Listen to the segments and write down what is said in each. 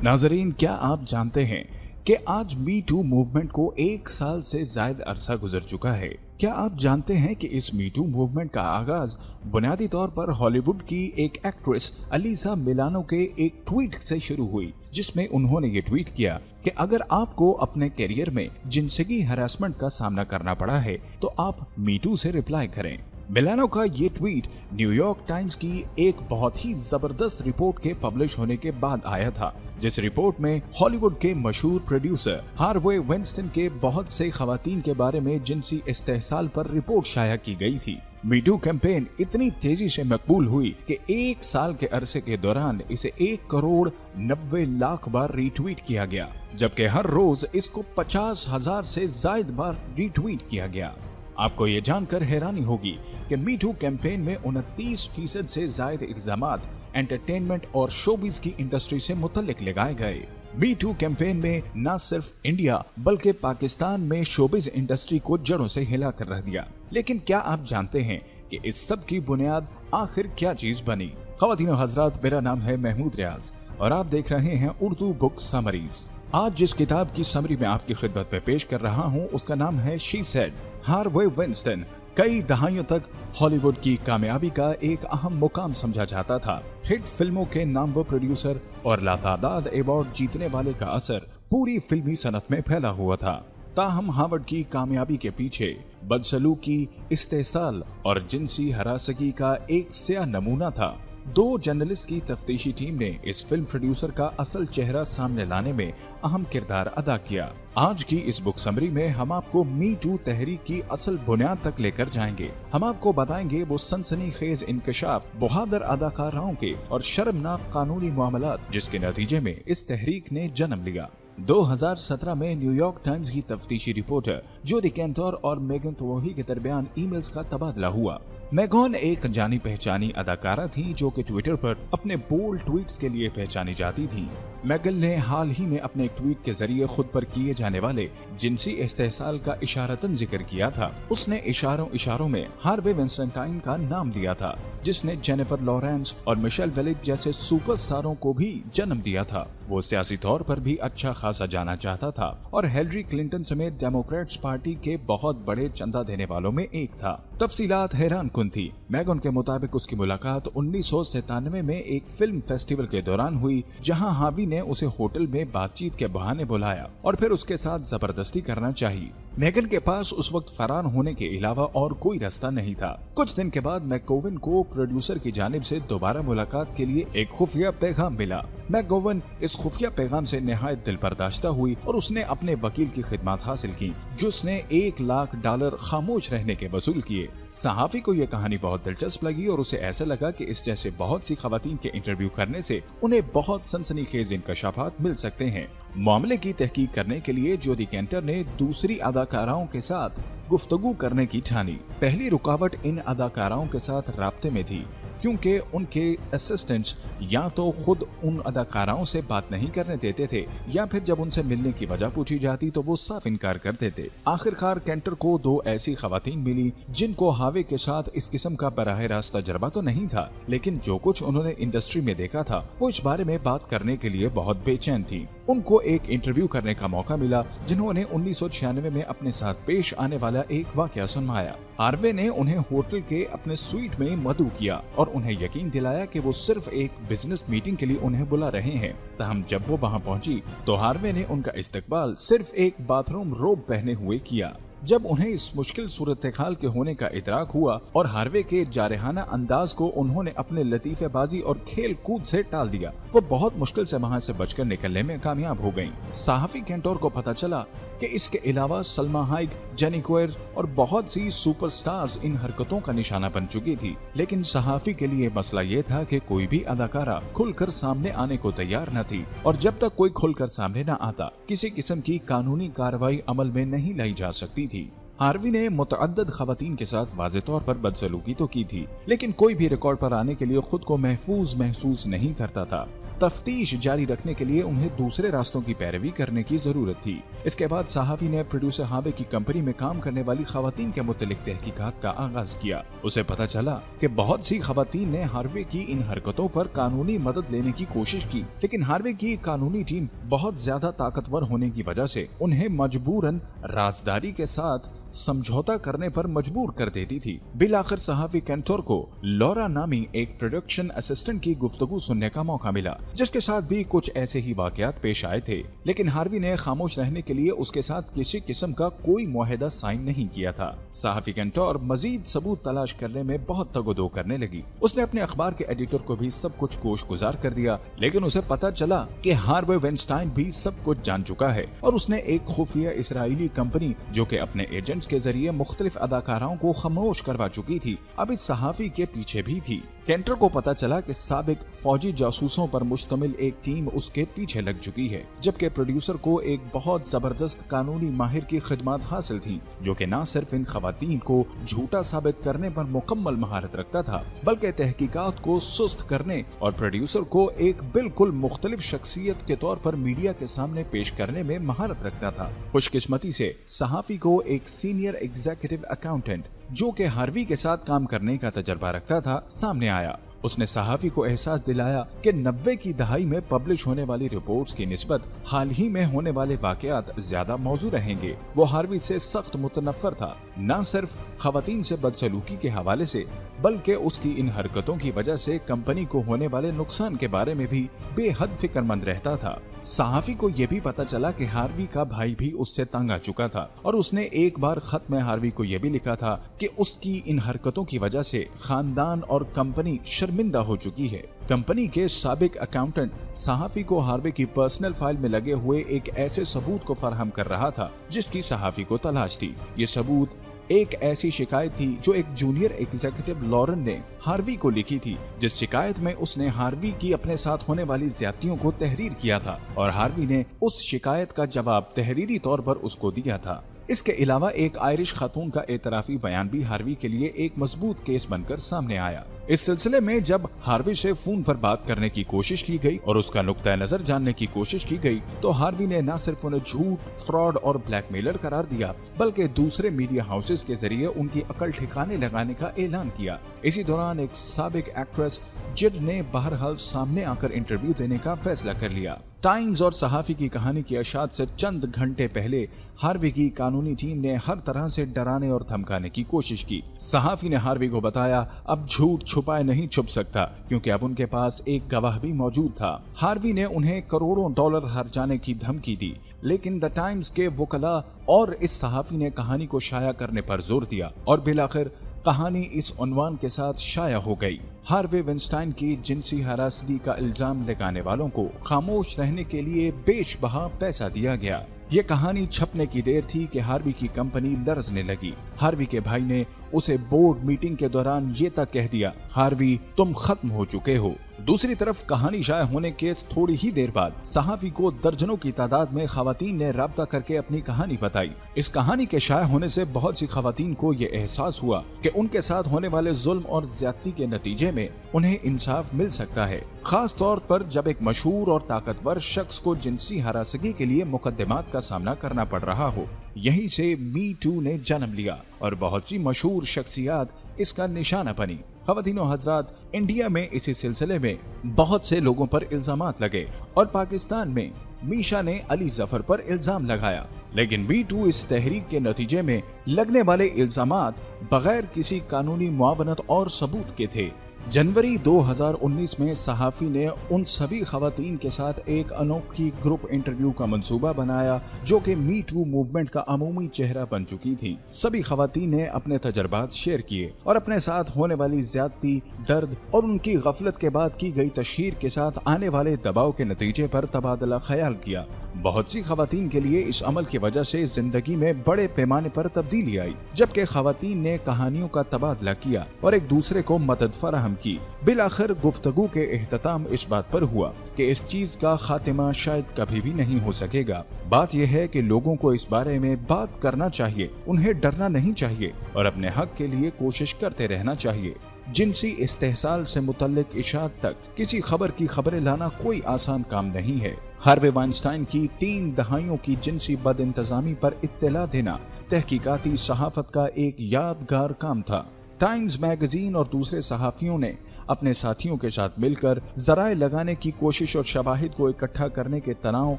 नाजरीन, क्या आप जानते हैं कि आज मी टू मूवमेंट को 1 साल से ज्यादा अरसा गुजर चुका है। क्या आप जानते हैं कि इस मी टू मूवमेंट का आगाज बुनियादी तौर पर हॉलीवुड की एक एक्ट्रेस अलीसा मिलानो के एक ट्वीट से शुरू हुई, जिसमें उन्होंने ये ट्वीट किया कि अगर आपको अपने करियर में जिनसी हरासमेंट का सामना करना पड़ा है तो आप मी टू से रिप्लाई करें। मिलानो का ये ट्वीट न्यूयॉर्क टाइम्स की एक बहुत ही जबरदस्त रिपोर्ट के पब्लिश होने के बाद आया था, जिस रिपोर्ट में हॉलीवुड के मशहूर प्रोड्यूसर हार्वे वेनस्टीन के बहुत से खवातीन के बारे में जिनसी इस्तेहसाल पर रिपोर्ट शाया की गई थी। मी टू कैंपेन इतनी तेजी से मकबूल हुई कि 1 साल के अरसे के दौरान इसे 1,90,00,000 बार रीट्वीट किया गया, जबकि हर रोज इसको 50,000 से ज्यादा बार रीट्वीट किया गया। आपको ये जानकर हैरानी होगी कि मी टू कैंपेन में 29% से ज्यादा इल्जामात एंटरटेनमेंट और शोबिज की इंडस्ट्री से मुतल्लिक लगाए गए। मी टू कैंपेन में न सिर्फ इंडिया बल्कि पाकिस्तान में शोबिज इंडस्ट्री को जड़ों से हिला कर रख दिया। लेकिन क्या आप जानते हैं कि इस सब की बुनियाद आखिर क्या चीज बनी? ख़वातीन और हज़रात, मेरा नाम है महमूद रियाज और आप देख रहे हैं उर्दू बुक समरीज। आज जिस किताब की समरी में आपकी खिदमत में पेश कर रहा हूँ उसका नाम है शी सेड। हार्वे वेनस्टीन कई दहाइयों तक हॉलीवुड की कामयाबी का एक अहम मुकाम समझा जाता था। हिट फिल्मों के नामवर प्रोड्यूसर और लातादाद अवार्ड जीतने वाले का असर पूरी फिल्मी सनत में फैला हुआ था। ताहम हार्वर्ड की कामयाबी के पीछे बदसलूकी, इस्तेहसाल और जिनसी हरासगी का एक स्या नमूना था। 2 जर्नलिस्ट की तफ्तीशी टीम ने इस फिल्म प्रोड्यूसर का असल चेहरा सामने लाने में अहम किरदार अदा किया। आज की इस बुक समरी में हम आपको मी टू तहरीक की असल बुनियाद तक लेकर जाएंगे। हम आपको बताएंगे वो सनसनीखेज इंकशाफ, बहादुर अदाकाराओं के और शर्मनाक कानूनी मामलात जिसके नतीजे में इस तहरीक ने जन्म लिया। 2017 में न्यूयॉर्क टाइम्स की तफ्तीशी रिपोर्टर जोडी कैंटर और मेगन तोही के दरमियान ईमेल्स का तबादला हुआ। मेगन एक जानी पहचानी अदाकारा थी जो कि ट्विटर पर अपने बोल्ड ट्वीट्स के लिए पहचानी जाती थी। मेगन ने हाल ही में अपने एक ट्वीट के जरिए खुद पर किए जाने वाले जिनसी इस्तेहसाल का इशारतन जिक्र किया था। उसने इशारों में हार्वे वेनस्टीन का नाम लिया था, जिसने जेनिफर लॉरेंस और मिशेल वेलिक जैसे सुपरस्टारों को भी जन्म दिया था। वो सियासी तौर पर भी अच्छा खासा जाना चाहता था और हिलरी क्लिंटन समेत डेमोक्रेट्स पार्टी के बहुत बड़े चंदा देने वालों में एक था। तफसीलात हैरान कुन थी। मेगन के मुताबिक उसकी मुलाकात 1997 में एक फिल्म फेस्टिवल के दौरान हुई, जहां हावी ने उसे होटल में बातचीत के बहाने बुलाया और फिर उसके साथ जबरदस्ती करना चाहिए। मेगन के पास उस वक्त फरार होने के अलावा और कोई रास्ता नहीं था। कुछ दिन के बाद मैकगोवन को प्रोड्यूसर की जानिब से दोबारा मुलाकात के लिए एक खुफिया पैगाम मिला। मैकगोवन इस खुफिया पैगाम से निहायत दिल बर्दाश्ता हुई और उसने अपने वकील की खिदमत हासिल की, जिसने $1,00,000 खामोश रहने के वसूल किए। सहाफी को यह कहानी बहुत दिलचस्प लगी और उसे ऐसा लगा कि इस जैसे बहुत सी खवातीन के इंटरव्यू करने से उन्हें बहुत सनसनीखेज इंकशाफात मिल सकते हैं। मामले की तहकीक करने के लिए जोडी कैंटर ने दूसरी अदाकाराओं के साथ गुफ्तगू करने की ठानी। पहली रुकावट इन अदाकाराओं के साथ राब्ते में थी, क्योंकि उनके असिस्टेंट्स या तो खुद उन अदाकाराओं से बात नहीं करने देते थे या फिर जब उनसे मिलने की वजह पूछी जाती तो वो साफ इनकार करते थे। आखिरकार कैंटर को 2 ऐसी खवातीन मिली जिनको हावे के साथ इस किस्म का बराह रास्त तजर्बा तो नहीं था, लेकिन जो कुछ उन्होंने इंडस्ट्री में देखा था वो इस बारे में बात करने के लिए बहुत बेचैन थी। उनको एक इंटरव्यू करने का मौका मिला, जिन्होंने 1996 में अपने साथ पेश आने वाला एक वाकया सुनाया। हार्वे ने उन्हें होटल के अपने स्वीट में मदऊ किया और उन्हें यकीन दिलाया कि वो सिर्फ एक बिजनेस मीटिंग के लिए उन्हें बुला रहे हैं। तहम जब वो वहां पहुंची तो हार्वे ने उनका इस्तकबाल सिर्फ एक बाथरूम रोब पहने हुए किया। जब उन्हें इस मुश्किल सूरत हाल के होने का इदराक हुआ और हार्वे के जारहाना अंदाज को उन्होंने अपने लतीफेबाजी और खेल कूद से टाल दिया, वो बहुत मुश्किल से वहां से बचकर निकलने में कामयाब हो गयी। सहाफी कैंटोर को पता चला कि इसके अलावा सलमा हाइक, जेनी क्वेर और बहुत सी सुपरस्टार्स इन हरकतों का निशाना बन चुकी थी, लेकिन सहाफी के लिए मसला ये था कि कोई भी अदाकारा खुलकर सामने आने को तैयार न थी और जब तक कोई खुलकर सामने न आता किसी किस्म की कानूनी कार्रवाई अमल में नहीं लाई जा सकती थी। हार्वी ने मुतअद्दिद खवातीन के साथ वाज़े तौर पर बदसलूकी तो की थी, लेकिन कोई भी रिकॉर्ड पर आने के लिए खुद को महफूज महसूस नहीं करता था। तफ्तीश जारी रखने के लिए उन्हें दूसरे रास्तों की पैरवी करने की जरूरत थी। इसके बाद सहाफी ने प्रोड्यूसर हार्वे की कंपनी में काम करने वाली खवातीन के मुतालिक तहकीकात का आगाज किया। उसे पता चला कि बहुत सी खवातीन ने हार्वे की इन हरकतों पर कानूनी मदद लेने की कोशिश की, लेकिन हार्वे की कानूनी टीम बहुत ज्यादा ताकतवर होने की वजह से उन्हें मजबूरन राजदारी के साथ समझौता करने पर मजबूर कर देती थी। बिलाखिर सहाफी कैंटोर को लॉरा नामी एक प्रोडक्शन असिस्टेंट की गुफ्तगू सुनने का मौका मिला, जिसके साथ भी कुछ ऐसे ही वाकयात पेश आए थे, लेकिन हार्वी ने खामोश रहने के लिए उसके साथ किसी किस्म का कोई मुआहदा साइन नहीं किया था। सहाफी कैंटोर मजीद सबूत तलाश करने में बहुत तगोदो करने लगी। उसने अपने अखबार के एडिटर को भी सब कुछ गोश गुजार कर दिया, लेकिन उसे पता चला कि हार्वे वेनस्टाइन भी सब कुछ जान चुका है और उसने एक खुफिया इसराइली कंपनी जो कि अपने एजेंट के जरिए मुख्तलिफ अदाकाराओं को खामोश करवा चुकी थी, अब इस सहाफी के पीछे भी थी। कैंटर को पता चला कि साबिक फौजी जासूसों पर मुश्तमिल एक टीम उसके पीछे लग चुकी है, जबकि प्रोड्यूसर को एक बहुत जबरदस्त कानूनी माहिर की खिदमत हासिल थी, जो कि न सिर्फ इन खवातीन को झूठा साबित करने पर मुकम्मल महारत रखता था, बल्कि तहकीकात को सुस्त करने और प्रोड्यूसर को एक बिल्कुल मुख्तलिफ शख्सियत के तौर पर मीडिया के सामने पेश करने में महारत रखता था। खुशकिस्मती से सहाफी को एक सीनियर एग्जीक्यूटिव अकाउंटेंट जो कि हार्वी के साथ काम करने का तजर्बा रखता था सामने आया। उसने सहाफी को एहसास दिलाया कि 90 की दहाई में पब्लिश होने वाली रिपोर्ट्स की निस्बत हाल ही में होने वाले वाकयात ज्यादा मौजू रहेंगे। वो हार्वी से सख्त मुतनफ्फर था, न सिर्फ खवातीन से बदसलूकी के हवाले से, बल्कि उसकी इन हरकतों की वजह से कंपनी को होने वाले नुकसान के बारे में भी बेहद फिक्रमंद रहता था। सहाफी को यह भी पता चला कि हार्वी का भाई भी उससे तंग आ चुका था और उसने एक बार खत में हार्वी को यह भी लिखा था कि उसकी इन हरकतों की वजह से खानदान और कंपनी शर्मिंदा हो चुकी है। कंपनी के साबिक अकाउंटेंट सहाफी को हार्वे की पर्सनल फाइल में लगे हुए एक ऐसे सबूत को फराहम कर रहा था जिसकी सहाफी को तलाश थी। ये सबूत एक ऐसी शिकायत थी जो एक जूनियर एग्जीक्यूटिव लॉरेन ने हार्वी को लिखी थी, जिस शिकायत में उसने हार्वी की अपने साथ होने वाली ज्यादतियों को तहरीर किया था और हार्वी ने उस शिकायत का जवाब तहरीरी तौर पर उसको दिया था। इसके अलावा एक आयरिश खातून का एतराफी बयान भी हार्वी के लिए एक मजबूत केस बनकर सामने आया। इस सिलसिले में जब हार्वी से फोन पर बात करने की कोशिश की गई और उसका नुक्ता नजर जानने की कोशिश की गई तो हार्वी ने न सिर्फ उन्हें झूठ, फ्रॉड और ब्लैकमेलर करार दिया, बल्कि दूसरे मीडिया हाउसेस के जरिए उनकी अकल ठिकाने लगाने का ऐलान किया। इसी दौरान एक साबिक एक्ट्रेस जिड ने बहरहाल सामने आकर इंटरव्यू देने का फैसला कर लिया। टाइम्स और सहाफी की कहानी की अशात से चंद घंटे पहले हार्वी की कानूनी टीम ने हर तरह से डराने और धमकाने की कोशिश की। सहाफी ने हार्वी को बताया अब झूठ छुपाए नहीं छुप सकता, क्योंकि अब उनके पास एक गवाह भी मौजूद था। हार्वी ने उन्हें करोड़ों डॉलर हर जाने की धमकी दी, लेकिन द टाइम्स के वकला और इस सहाफी ने कहानी को शाया करने पर जोर दिया और बिलाखिर कहानी इस उन्वान के साथ शाया हो गई। हार्वे वेनस्टाइन की जिनसी हरासगी का इल्जाम लगाने वालों को खामोश रहने के लिए बेशबहा पैसा दिया गया। ये कहानी छपने की देर थी कि हार्वी की कंपनी लरजने लगी। हार्वी के भाई ने उसे बोर्ड मीटिंग के दौरान ये तक कह दिया, हार्वी तुम खत्म हो चुके हो। दूसरी तरफ कहानी शाया होने के थोड़ी ही देर बाद सहाफी को दर्जनों की तादाद में खवातीन ने राब्ता करके अपनी कहानी बताई। इस कहानी के शाया होने से बहुत सी खवातीन को ये एहसास हुआ कि उनके साथ होने वाले जुल्म और ज्यादती के नतीजे में उन्हें इंसाफ मिल सकता है, खास तौर पर जब एक मशहूर और ताकतवर शख्स को जिनसी हरासगी के लिए मुकदमात का सामना करना पड़ रहा हो। यहीं से मी टू ने जन्म लिया और बहुत सी मशहूर शख्सियात इसका निशाना बनी। ख़वातीनो हज़रात, इंडिया में इसी सिलसिले में बहुत से लोगों पर इल्जामात लगे और पाकिस्तान में मीशा ने अली जफर पर इल्जाम लगाया, लेकिन मी टू इस तहरीक के नतीजे में लगने वाले इल्जामात बगैर किसी कानूनी मुआवनत और सबूत के थे। जनवरी 2019 में सहाफी ने उन सभी खवातीन के साथ एक अनोखी ग्रुप इंटरव्यू का मंसूबा बनाया जो कि मी टू मूवमेंट का अमूमी चेहरा बन चुकी थी। सभी खवातीन ने अपने तजर्बात शेयर किए और अपने साथ होने वाली ज्यादती, दर्द और उनकी गफलत के बाद की गई तशहीर के साथ आने वाले दबाव के नतीजे पर तबादला ख्याल किया। बहुत सी खवातीन के लिए इस अमल की वजह से जिंदगी में बड़े पैमाने पर तब्दीली आई, जबकि खवातीन ने कहानियों का तबादला किया और एक दूसरे को मदद फराहम की। बिलाखिर गुफ्तगू के इख्तिताम इस बात पर हुआ कि इस चीज का खात्मा शायद कभी भी नहीं हो सकेगा। बात यह है कि लोगों को इस बारे में बात करना चाहिए, उन्हें डरना नहीं चाहिए और अपने हक के लिए कोशिश करते रहना चाहिए। जिनसी इस्तेहसाल से मुतल्लिक इशात तक किसी खबर की खबरें लाना कोई आसान काम नहीं है। हार्वे वाइनस्टाइन की 3 दहाइयों की जिनसी बदइंतजामी पर इत्तला देना तहकीकाती सहाफत का एक यादगार काम था। टाइम्स मैगजीन और दूसरे सहाफियों ने अपने साथियों के साथ मिलकर जराए लगाने की कोशिश और शवाहिद को इकट्ठा करने के तनाव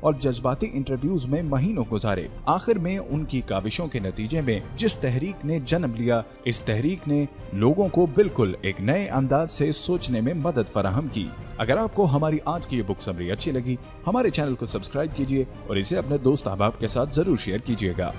और जज्बाती इंटरव्यूज में महीनों गुजारे। आखिर में उनकी काविशों के नतीजे में जिस तहरीक ने जन्म लिया, इस तहरीक ने लोगों को बिल्कुल एक नए अंदाज से सोचने में मदद फराहम की। अगर आपको हमारी आज की ये बुक समरी अच्छी लगी, हमारे चैनल को सब्सक्राइब कीजिए और इसे अपने दोस्त अहबाब के साथ जरूर शेयर कीजिएगा।